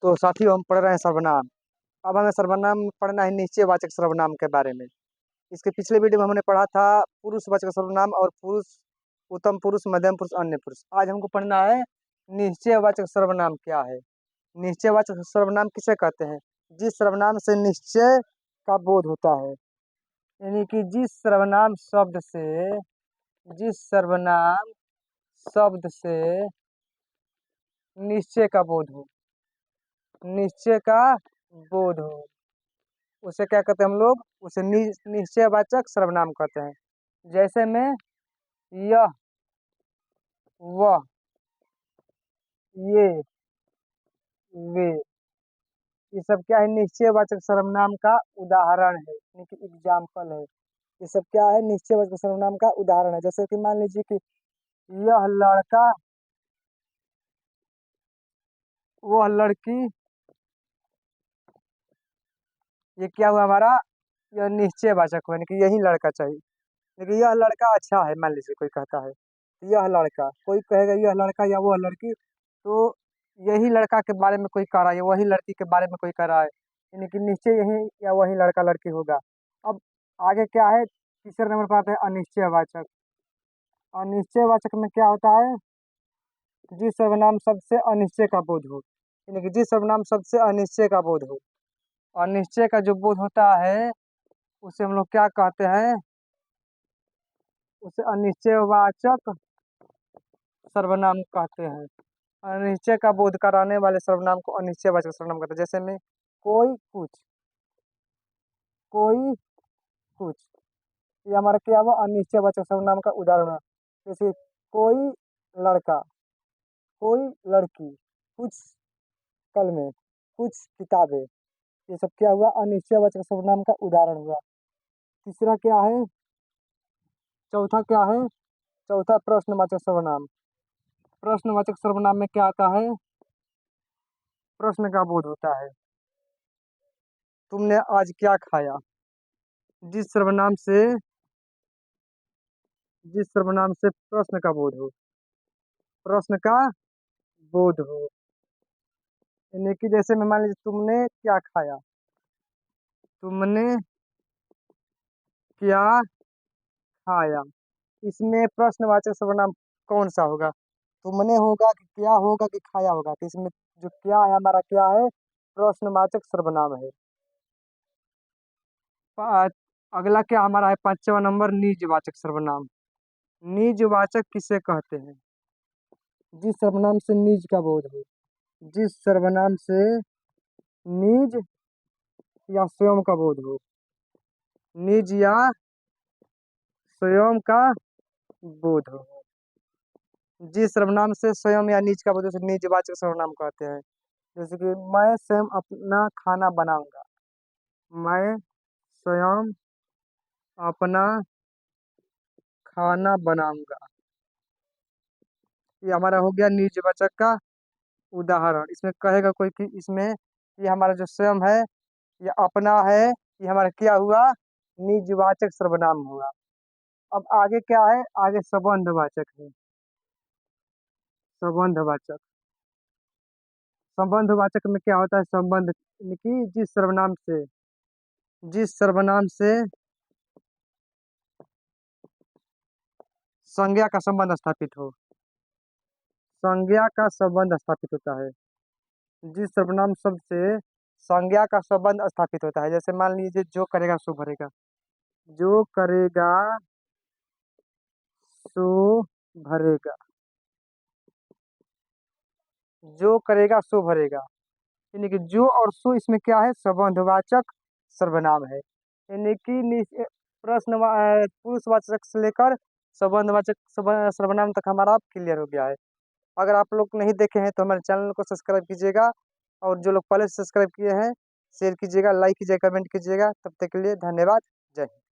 तो साथियों हम पढ़ रहे हैं सर्वनाम। अब हमें सर्वनाम पढ़ना है निश्चयवाचक सर्वनाम के बारे में। इसके पिछले वीडियो में हमने पढ़ा था पुरुषवाचक सर्वनाम और पुरुष, उत्तम पुरुष, मध्यम पुरुष, अन्य पुरुष। आज हमको पढ़ना है निश्चयवाचक सर्वनाम क्या है। निश्चयवाचक सर्वनाम किसे कहते हैं? जिस सर्वनाम से निश्चय का बोध होता है, यानी कि जिस सर्वनाम शब्द से निश्चय का बोध हो, निश्चय का बोध हो, उसे क्या कहते हैं हम लोग? उसे निश्चयवाचक सर्वनाम कहते हैं। जैसे में यह, वह, ये, वे, ये सब क्या है? निश्चयवाचक सर्वनाम का उदाहरण है, यानी कि एग्जाम्पल है। ये सब क्या है? निश्चयवाचक सर्वनाम का उदाहरण है। जैसे कि मान लीजिए कि यह लड़का, वह लड़की, ये क्या हुआ हमारा? यह निश्चयवाचक हुआ, यानी कि यही लड़का चाहिए। लेकिन यह लड़का अच्छा है, मान लीजिए कोई कहता है यह लड़का, कोई कहेगा यह लड़का या वह लड़की, तो यही लड़का के बारे में कोई कह रहा है, वही लड़की के बारे में कोई कह रहा है, यानी कि निश्चय यही या वही लड़का लड़की होगा। अब आगे क्या है? तीसरे नंबर पर आता है अनिश्चयवाचक। अनिश्चयवाचक में क्या होता है? जिस सर्वनाम शब्द से अनिश्चय का बोध हो, यानी कि जिस सर्वनाम शब्द से अनिश्चय का बोध हो। अनिश्चय का जो बोध होता है उसे हम लोग क्या कहते हैं? उसे अनिश्चयवाचक सर्वनाम कहते हैं। अनिश्चय का बोध कराने वाले सर्वनाम को अनिश्चयवाचक सर्वनाम कहते हैं। जैसे में कोई कुछ, कोई कुछ, ये हमारा क्या हुआ? अनिश्चयवाचक सर्वनाम का उदाहरण है। जैसे कोई लड़का, कोई लड़की, कुछ कलमें, कुछ किताबें, ये सब क्या हुआ? अनिश्चयवाचक सर्वनाम का उदाहरण हुआ। तीसरा क्या है? चौथा क्या है? चौथा प्रश्नवाचक सर्वनाम। प्रश्नवाचक सर्वनाम में क्या आता है? प्रश्न का बोध होता है। तुमने आज क्या खाया? जिस सर्वनाम से प्रश्न का बोध हो, प्रश्न का बोध हो, यानी कि जैसे में मान लीजिए तुमने क्या खाया, तुमने क्या खाया, इसमें प्रश्नवाचक सर्वनाम कौन सा होगा? तुमने होगा कि क्या होगा कि खाया होगा? तो इसमें जो क्या है हमारा क्या है? प्रश्नवाचक सर्वनाम है। पा- अगला क्या हमारा है? पांचवा नंबर निजवाचक सर्वनाम। निजवाचक किसे कहते हैं? जिस सर्वनाम से निज का बोध हो, जिस सर्वनाम से निज या स्वयं का बोध हो, निज या स्वयं का बोध हो, जिस सर्वनाम से स्वयं या निज का बोध हो उसे निजवाचक सर्वनाम कहते हैं। जैसे कि मैं स्वयं अपना खाना बनाऊंगा, मैं स्वयं अपना खाना बनाऊंगा, ये हमारा हो गया निजवाचक का उदाहरण। इसमें कहेगा कोई कि इसमें ये हमारा जो स्वयं है, ये अपना है, ये हमारा क्या हुआ? निजवाचक सर्वनाम हुआ। अब आगे क्या है? आगे संबंधवाचक है। संबंधवाचक, संबंधवाचक में क्या होता है? संबंध, यानी कि जिस सर्वनाम से संज्ञा का संबंध स्थापित हो, संज्ञा का संबंध स्थापित होता है। जिस सर्वनाम शब्द से संज्ञा का संबंध स्थापित होता है, जैसे मान लीजिए जो करेगा सो भरेगा, जो करेगा सो भरेगा, जो करेगा सो भरेगा, यानी कि जो और सो इसमें क्या है? संबंधवाचक सर्वनाम है। यानी कि पुरुषवाचक से लेकर संबंधवाचक सर्वनाम तक हमारा क्लियर हो गया है। अगर आप लोग नहीं देखे हैं तो हमारे चैनल को सब्सक्राइब कीजिएगा, और जो लोग पहले से सब्सक्राइब किए हैं शेयर कीजिएगा, लाइक कीजिएगा, कमेंट कीजिएगा। तब तक के लिए धन्यवाद। जय हिंद।